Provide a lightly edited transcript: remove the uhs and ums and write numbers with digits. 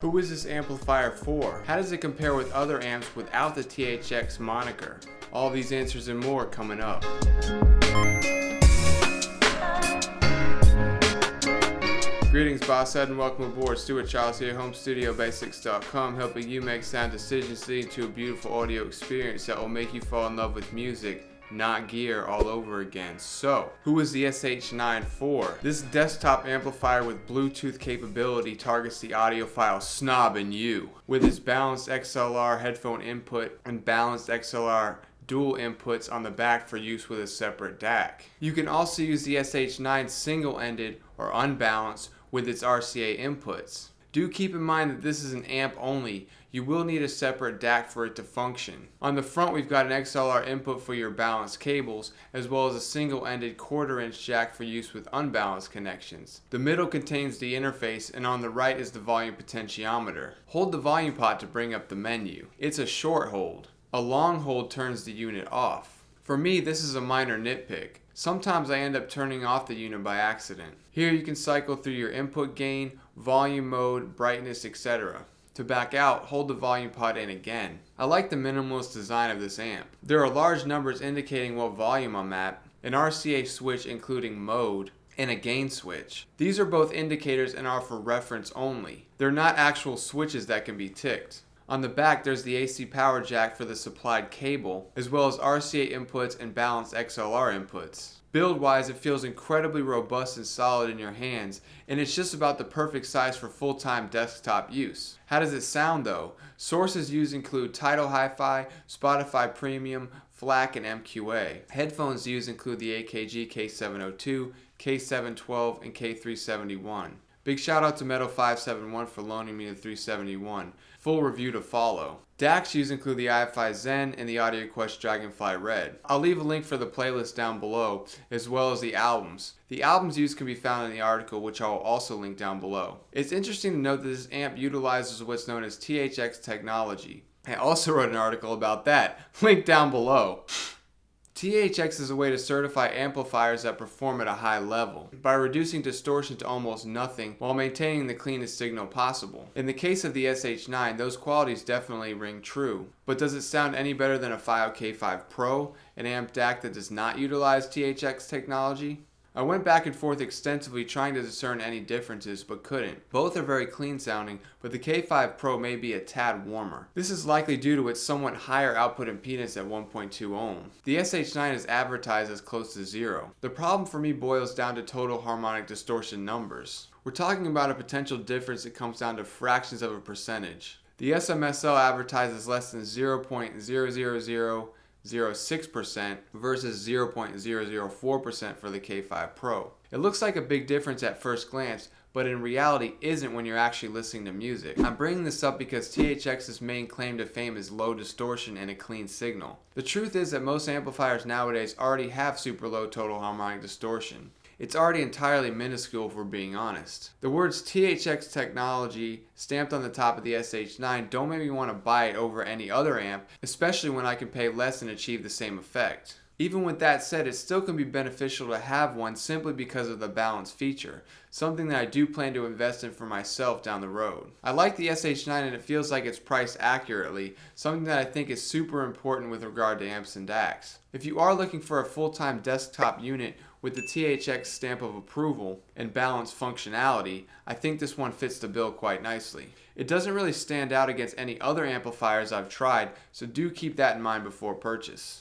Who is this amplifier for? How does it compare with other amps without the THX moniker? All these answers and more coming up. Greetings, Boss Ed, and welcome aboard. Stuart Charles here, HomeStudioBasics.com, helping you make sound decisions leading to a beautiful audio experience that will make you fall in love with music, not gear, all over again. So, who is the SH-9 for? This desktop amplifier with Bluetooth capability targets the audiophile snob in you. With its balanced XLR headphone input and balanced XLR dual inputs on the back for use with a separate DAC. You can also use the SH-9 single-ended or unbalanced with its RCA inputs. Do keep in mind that this is an amp only. You will need a separate DAC for it to function. On the front, we've got an XLR input for your balanced cables, as well as a single-ended 1/4-inch jack for use with unbalanced connections. The middle contains the interface, and on the right is the volume potentiometer. Hold the volume pot to bring up the menu. It's a short hold. A long hold turns the unit off. For me, this is a minor nitpick. Sometimes I end up turning off the unit by accident. Here you can cycle through your input gain, volume mode, brightness, etc. To back out, hold the volume pot in again. I like the minimalist design of this amp. There are large numbers indicating what volume I'm at, an RCA switch including mode, and a gain switch. These are both indicators and are for reference only. They're not actual switches that can be ticked. On the back, there's the AC power jack for the supplied cable, as well as RCA inputs and balanced XLR inputs. Build-wise, it feels incredibly robust and solid in your hands, and it's just about the perfect size for full-time desktop use. How does it sound though? Sources used include Tidal Hi-Fi, Spotify Premium, FLAC, and MQA. Headphones used include the AKG K702, K712, and K371. Big shout out to Metal571 for loaning me the 371. Full review to follow. DACs used include the iFi Zen and the AudioQuest Dragonfly Red. I'll leave a link for the playlist down below, as well as the albums. The albums used can be found in the article, which I will also link down below. It's interesting to note that this amp utilizes what's known as THX technology. I also wrote an article about that, link down below. THX is a way to certify amplifiers that perform at a high level by reducing distortion to almost nothing while maintaining the cleanest signal possible. In the case of the SH-9, those qualities definitely ring true. But does it sound any better than a FiO K5 Pro, an amp DAC that does not utilize THX technology? I went back and forth extensively trying to discern any differences, but couldn't. Both are very clean sounding, but the K5 Pro may be a tad warmer. This is likely due to its somewhat higher output impedance at 1.2 ohm. The SH-9 is advertised as close to 0. The problem for me boils down to total harmonic distortion numbers. We're talking about a potential difference that comes down to fractions of a percentage. The S.M.S.L advertises less than 0.00006% versus 0.004% for the K5 Pro. It looks like a big difference at first glance, but in reality isn't when you're actually listening to music. I'm bringing this up because THX's main claim to fame is low distortion and a clean signal. The truth is that most amplifiers nowadays already have super low total harmonic distortion. It's already entirely minuscule if we're being honest. The words THX technology stamped on the top of the SH-9 don't make me want to buy it over any other amp, especially when I can pay less and achieve the same effect. Even with that said, it still can be beneficial to have one simply because of the balance feature, something that I do plan to invest in for myself down the road. I like the SH-9 and it feels like it's priced accurately, something that I think is super important with regard to amps and DACs. If you are looking for a full-time desktop unit with the THX stamp of approval and balanced functionality, I think this one fits the bill quite nicely. It doesn't really stand out against any other amplifiers I've tried, so do keep that in mind before purchase.